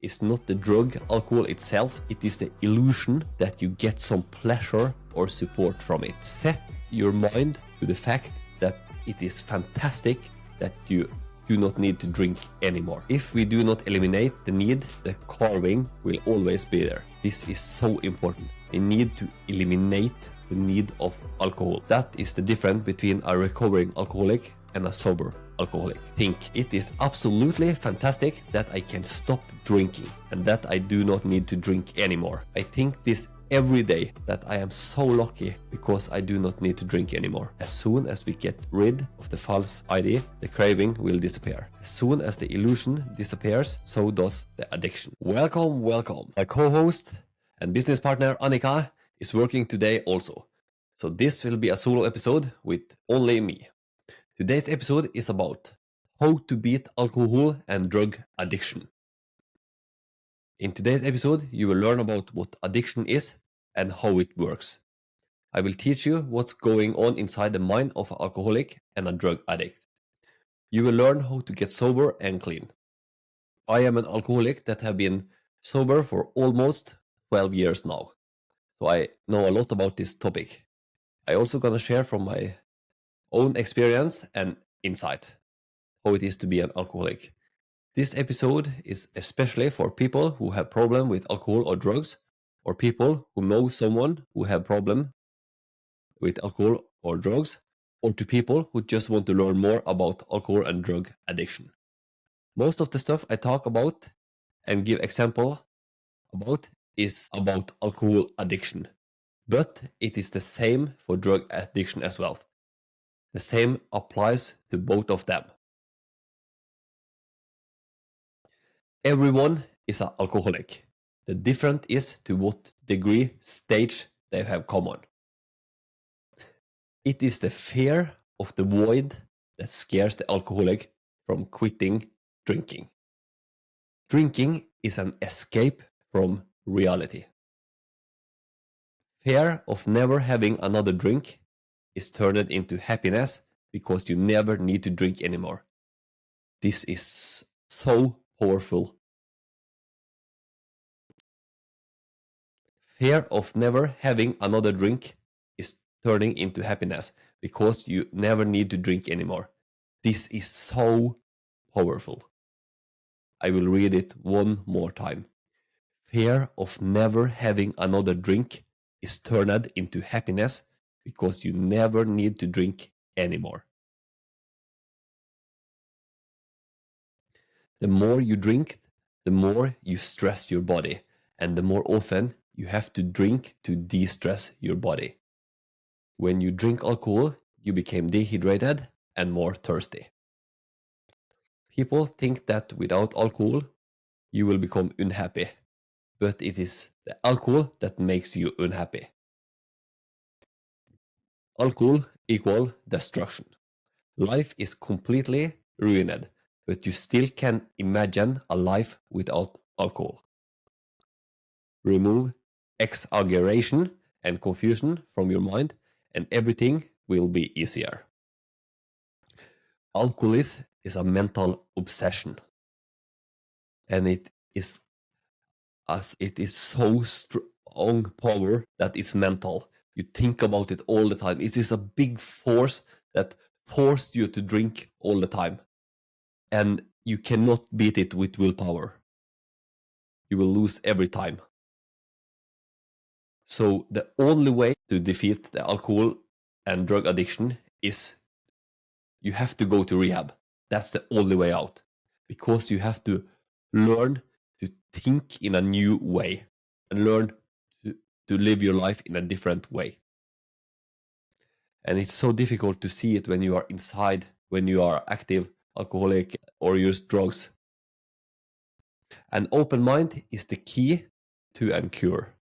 is not the drug alcohol itself, it is the illusion that you get some pleasure or support from it. Set your mind to the fact that it is fantastic that you do not need to drink anymore. If we do not eliminate the need, the craving will always be there. This is so important. We need to eliminate the need of alcohol. That is the difference between a recovering alcoholic and a sober alcoholic. Think it is absolutely fantastic that I can stop drinking and that I do not need to drink anymore. I think this every day, that I am so lucky because I do not need to drink anymore. As soon as we get rid of the false idea, the craving will disappear. As soon as the illusion disappears, so does the addiction. Welcome. My co-host and business partner Annika is working today also. So this will be a solo episode with only me. Today's episode is about how to beat alcohol and drug addiction. In today's episode, you will learn about what addiction is and how it works. I will teach you what's going on inside the mind of an alcoholic and a drug addict. You will learn how to get sober and clean. I am an alcoholic that have been sober for almost 12 years now, so I know a lot about this topic. I also gonna share from my own experience and insight how it is to be an alcoholic. This episode is especially for people who have problem with alcohol or drugs, or people who know someone who have problem with alcohol or drugs, or to people who just want to learn more about alcohol and drug addiction. Most of the stuff I talk about and give example about is about alcohol addiction, but it is the same for drug addiction as well. The same applies to both of them. Everyone is an alcoholic. The difference is to what degree, stage they have common. It is the fear of the void that scares the alcoholic from quitting drinking. Drinking is an escape from reality. Fear of never having another drink is turned into happiness because you never need to drink anymore. This is so powerful. Fear of never having another drink is turning into happiness because you never need to drink anymore. This is so powerful. I will read it one more time. Fear of never having another drink is turned into happiness because you never need to drink anymore. The more you drink, the more you stress your body, and the more often you have to drink to de-stress your body. When you drink alcohol, you become dehydrated and more thirsty. People think that without alcohol, you will become unhappy, but it is the alcohol that makes you unhappy. Alcohol equals destruction. Life is completely ruined, but you still can imagine a life without alcohol. Remove exaggeration and confusion from your mind, and everything will be easier. Alcoholism is a mental obsession, and it is so strong power that it's mental. You think about it all the time. It is a big force that forced you to drink all the time, and you cannot beat it with willpower. You will lose every time. So the only way to defeat the alcohol and drug addiction is you have to go to rehab. That's the only way out, because you have to learn to think in a new way and learn to live your life in a different way. And it's so difficult to see it when you are inside, when you are active alcoholic or use drugs. An open mind is the key to a cure,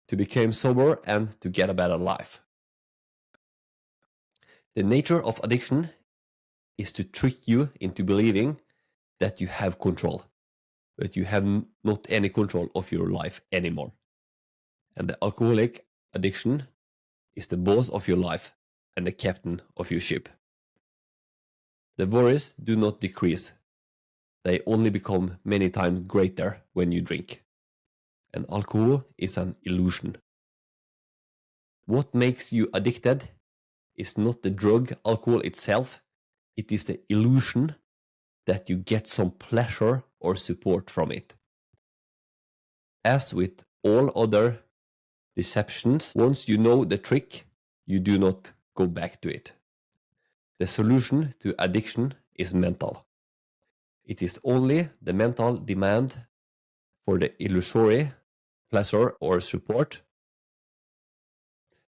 to become sober and to get a better life. The nature of addiction is to trick you into believing that you have control, but you have not any control of your life anymore. And the alcoholic addiction is the boss of your life and the captain of your ship. The worries do not decrease. they only become many times greater when you drink. And alcohol is an illusion. What makes you addicted is not the drug alcohol itself, it is the illusion that you get some pleasure or support from it. As with all other deceptions, once you know the trick, you do not go back to it. The solution to addiction is mental. It is only the mental demand for the illusory pleasure or support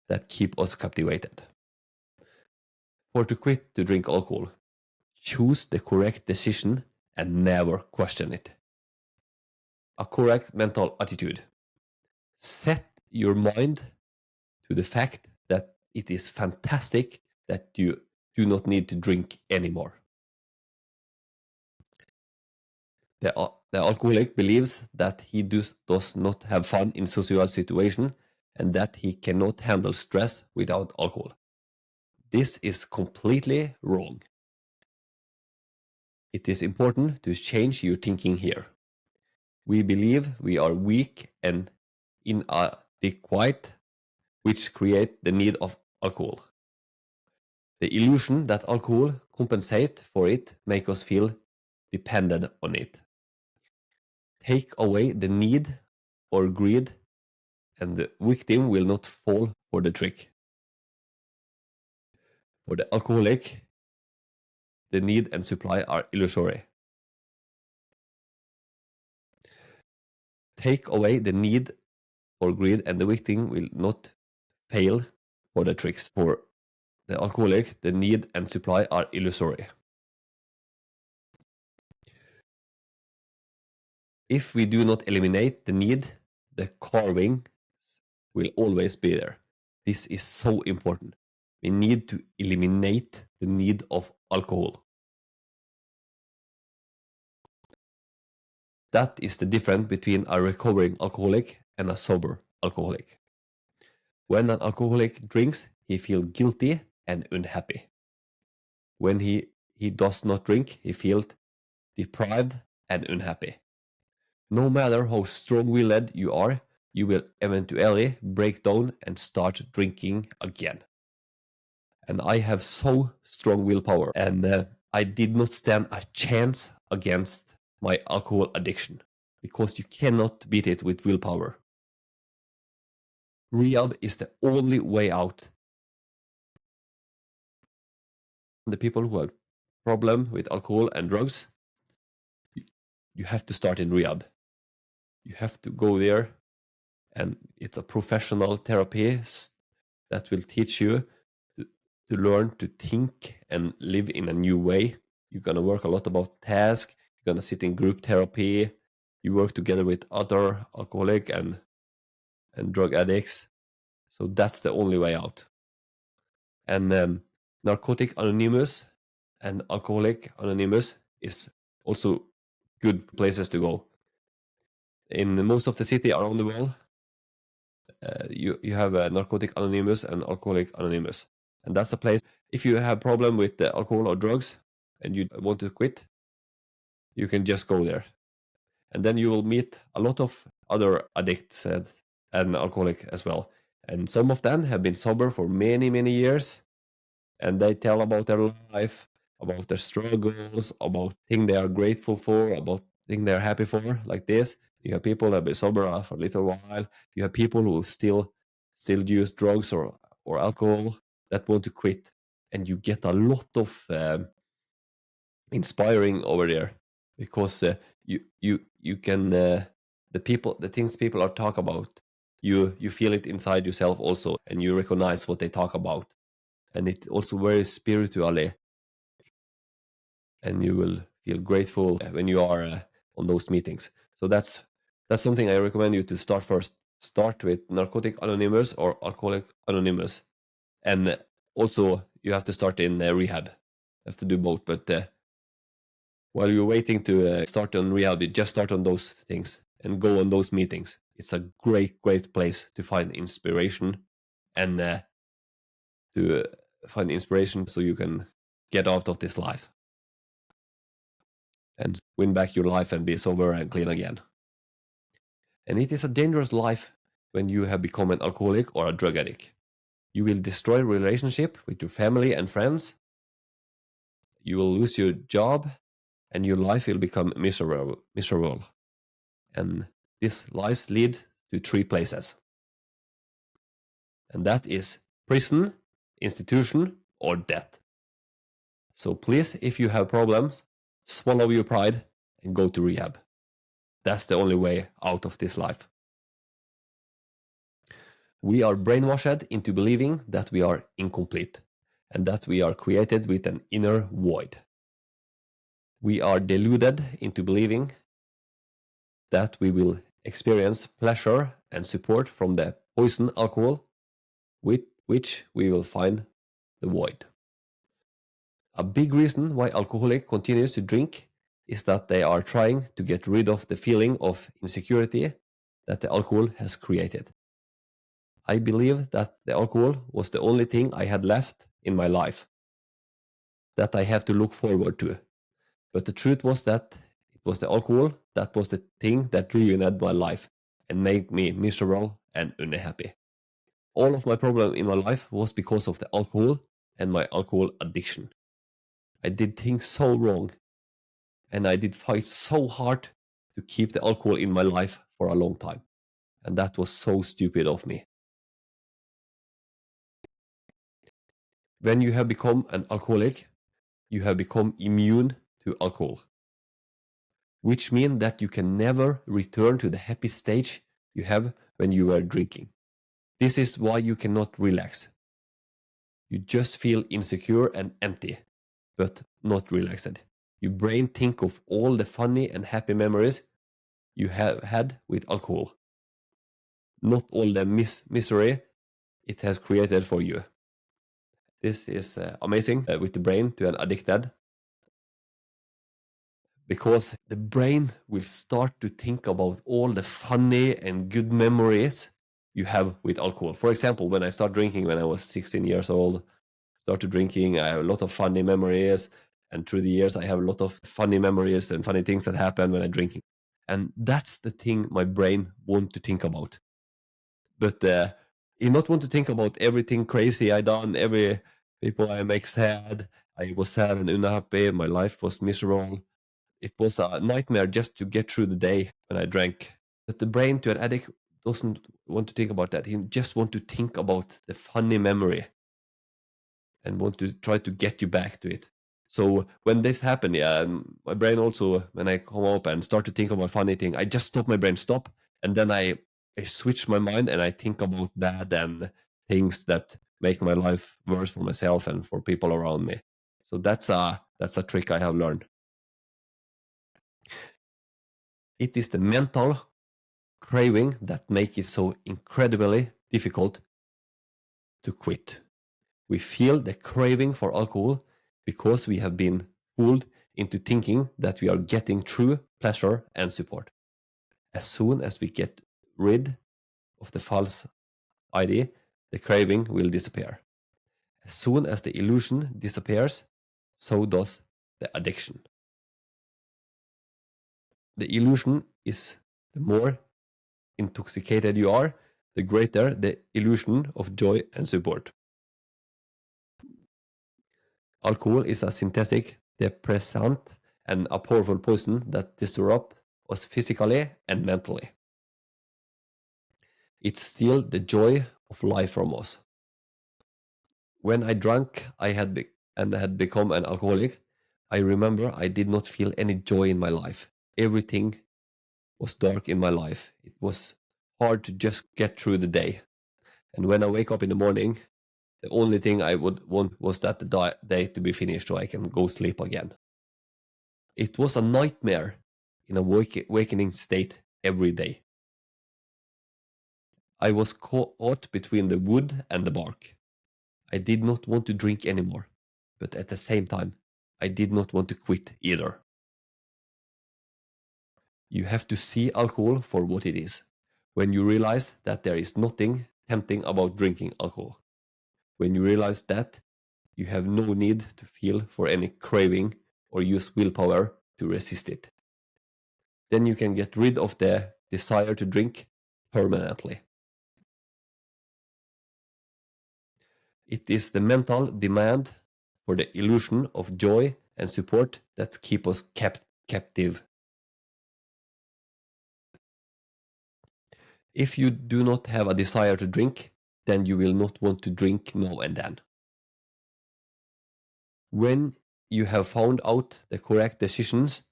that keep us captivated. For to quit to drink alcohol, choose the correct decision and never question it. A correct mental attitude. Set your mind to the fact that it is fantastic that you do not need to drink anymore. The alcoholic believes that he does not have fun in social situations and that he cannot handle stress without alcohol. This is completely wrong. It is important to change your thinking here. We believe we are weak and inadequate, which create the need of alcohol. The illusion that alcohol compensates for it makes us feel dependent on it. Take away the need or greed, and the victim will not fall for the trick. For the alcoholic, the need and supply are illusory. Take away the need or greed, and the victim will not fail for the tricks. For the alcoholic, the need and supply are illusory. If we do not eliminate the need, the craving will always be there. This is so important. We need to eliminate the need of alcohol. That is the difference between a recovering alcoholic and a sober alcoholic. When an alcoholic drinks, he feels guilty and unhappy. When he does not drink, he feels deprived and unhappy. No matter how strong-willed you are, you will eventually break down and start drinking again. And I have so strong willpower, and I did not stand a chance against my alcohol addiction, because you cannot beat it with willpower. Rehab is the only way out. The people who have problem with alcohol and drugs, you have to start in rehab. You have to go there, and it's a professional therapist that will teach you to learn to think and live in a new way. You're going to work a lot about tasks. You're going to sit in group therapy. You work together with other alcoholic and drug addicts. So that's the only way out. And Narcotic Anonymous and Alcoholic Anonymous is also good places to go. In most of the city around the world, you have a Narcotic Anonymous and Alcoholic Anonymous. And that's a place, if you have problem with alcohol or drugs and you want to quit, you can just go there. And then you will meet a lot of other addicts and alcoholic as well. And some of them have been sober for many, many years. And they tell about their life, about their struggles, about things they are grateful for, about things they're happy for, like this. You have people that have been sober for a little while. You have people who still use drugs or alcohol that want to quit. And you get a lot of inspiring over there, because you can the things people are talk about, you feel it inside yourself also, and you recognize what they talk about, and it's also very spiritually, and you will feel grateful when you are on those meetings. So that's something I recommend you to start first. Start with Narcotic Anonymous or Alcoholic Anonymous, and also you have to start in rehab. You have to do both, but while you're waiting to start on rehab, you just start on those things and go on those meetings. It's a great place to find inspiration and to find inspiration so you can get out of this life. and win back your life and be sober and clean again. And it is a dangerous life when you have become an alcoholic or a drug addict. You will destroy relationship with your family and friends. You will lose your job, and your life will become miserable. And these lives lead to 3 places. And that is prison, institution, or death. So please, if you have problems, swallow your pride and go to rehab. That's the only way out of this life. We are brainwashed into believing that we are incomplete and that we are created with an inner void. We are deluded into believing that we will experience pleasure and support from the poison alcohol, with which we will find the void. A big reason why alcoholic continues to drink is that they are trying to get rid of the feeling of insecurity that the alcohol has created. I believe that the alcohol was the only thing I had left in my life that I have to look forward to. But the truth was that it was the alcohol that was the thing that ruined my life and made me miserable and unhappy. All of my problem in my life was because of the alcohol and my alcohol addiction. I did things so wrong, and I did fight so hard to keep the alcohol in my life for a long time. And that was so stupid of me. When you have become an alcoholic, you have become immune to alcohol, which means that you can never return to the happy stage you have when you were drinking. This is why you cannot relax. You just feel insecure and empty, but not relaxed. Your brain think of all the funny and happy memories you have had with alcohol, not all the misery it has created for you. This is amazing with the brain to an addicted, because the brain will start to think about all the funny and good memories you have with alcohol. For example, when I started drinking when I was 16 years old, started drinking, I have a lot of funny memories, and through the years I have a lot of funny memories and funny things that happen when I'm drinking. And that's the thing my brain want to think about. But you not want to think about everything crazy I done, every people I make sad. I was sad and unhappy. My life was miserable. It was a nightmare just to get through the day when I drank. But the brain to an addict doesn't want to think about that. He just want to think about the funny memory and want to try to get you back to it. So when this happened, yeah, my brain also, when I come up and start to think about funny thing, I just stop my brain, stop, and then I switch my mind and I think about bad and things that make my life worse for myself and for people around me. So that's a trick I have learned. It is the mental craving that makes it so incredibly difficult to quit. We feel the craving for alcohol because we have been fooled into thinking that we are getting true pleasure and support. As soon as we get rid of the false idea, the craving will disappear. As soon as the illusion disappears, so does the addiction. The illusion is the more intoxicated you are, the greater the illusion of joy and support. Alcohol is a synthetic depressant and a powerful poison that disrupts us physically and mentally. It steals the joy of life from us. When I drank, and had become an alcoholic, I remember I did not feel any joy in my life. Everything was dark in my life. It was hard to just get through the day. And when I wake up in the morning, the only thing I would want was that the day to be finished so I can go sleep again. It was a nightmare in a awakening state every day. I was caught between the wood and the bark. I did not want to drink anymore, but at the same time, I did not want to quit either. You have to see alcohol for what it is. When you realize that there is nothing tempting about drinking alcohol. When you realize that, you have no need to feel for any craving or use willpower to resist it. Then you can get rid of the desire to drink permanently. It is the mental demand for the illusion of joy and support that keep us captive. If you do not have a desire to drink, then you will not want to drink now and then. When you have found out the correct decisions,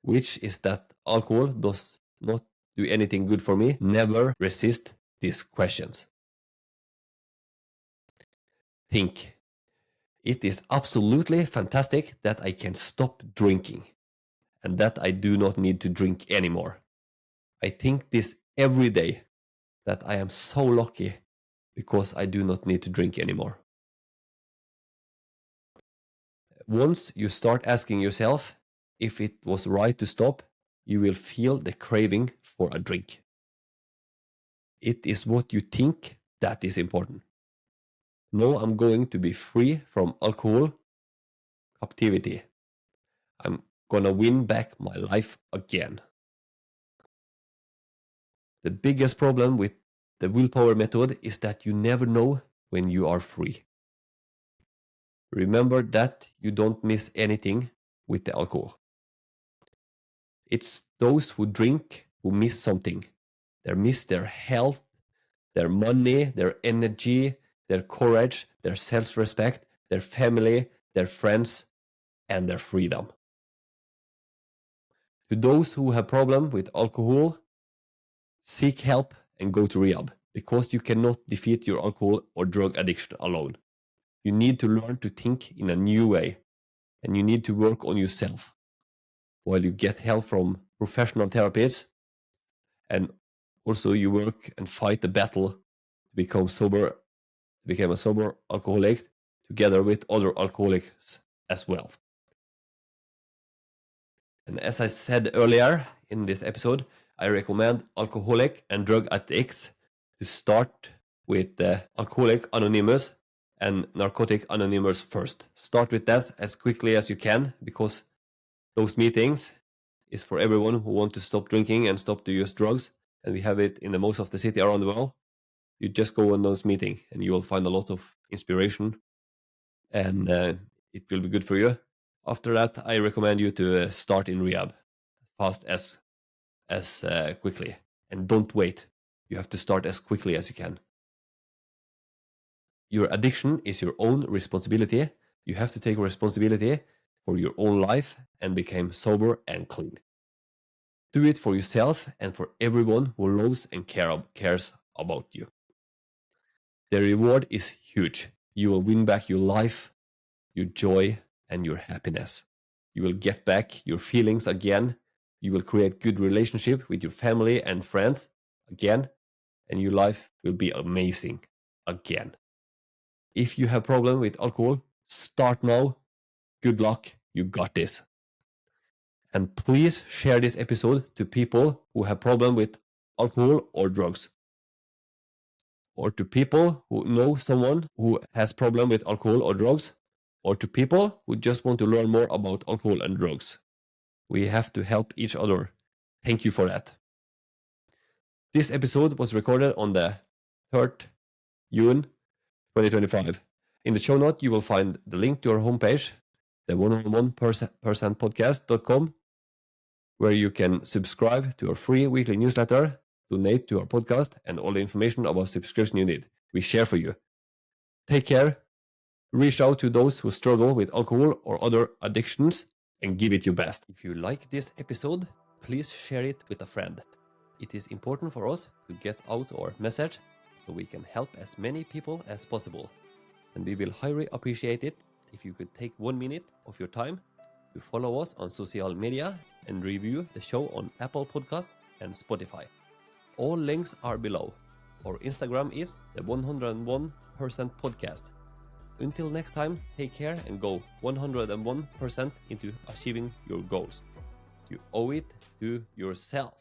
which is that alcohol does not do anything good for me, never resist these questions. Think, it is absolutely fantastic that I can stop drinking and that I do not need to drink anymore. I think this every day, that I am so lucky because I do not need to drink anymore. Once you start asking yourself if it was right to stop, you will feel the craving for a drink. It is what you think that is important. Now I'm going to be free from alcohol captivity. I'm gonna win back my life again. The biggest problem with the willpower method is that you never know when you are free. Remember that you don't miss anything with the alcohol. It's those who drink who miss something. They miss their health, their money, their energy, their courage, their self-respect, their family, their friends, and their freedom. To those who have problem with alcohol, seek help and go to rehab, because you cannot defeat your alcohol or drug addiction alone. You need to learn to think in a new way, and you need to work on yourself while you get help from professional therapists, and also you work and fight the battle to become a sober alcoholic together with other alcoholics as well. And as I said earlier in this episode, I recommend alcoholic and drug addicts to start with Alcoholic Anonymous and Narcotic Anonymous first. Start with that as quickly as you can, because those meetings is for everyone who want to stop drinking and stop to use drugs, and we have it in the most of the city around the world. You just go on those meetings and you will find a lot of inspiration, and it will be good for you. After that, I recommend you to start in rehab as fast as quickly, and don't wait. You have to start as quickly as you can. Your addiction is your own responsibility. You have to take responsibility for your own life and become sober and clean. Do it for yourself and for everyone who loves and cares about you. The reward is huge. You will win back your life, your joy, and your happiness. You will get back your feelings again. You will create good relationship with your family and friends again, and your life will be amazing again. If you have problem with alcohol, start now. Good luck. You got this. And please share this episode to people who have problem with alcohol or drugs, or to people who know someone who has problem with alcohol or drugs, or to people who just want to learn more about alcohol and drugs. We have to help each other. Thank you for that. This episode was recorded on the 3rd June 2025. In the show note, you will find the link to our homepage, the 101%podcast.com, where you can subscribe to our free weekly newsletter, donate to our podcast, and all the information about subscription you need. We share for you. Take care. Reach out to those who struggle with alcohol or other addictions and give it your best. If you like this episode, please share it with a friend. It is important for us to get out our message so we can help as many people as possible. And we will highly appreciate it if you could take 1 minute of your time to follow us on social media and review the show on Apple Podcast and Spotify. All links are below. Our Instagram is the 101% podcast. Until next time, take care and go 101% into achieving your goals. You owe it to yourself.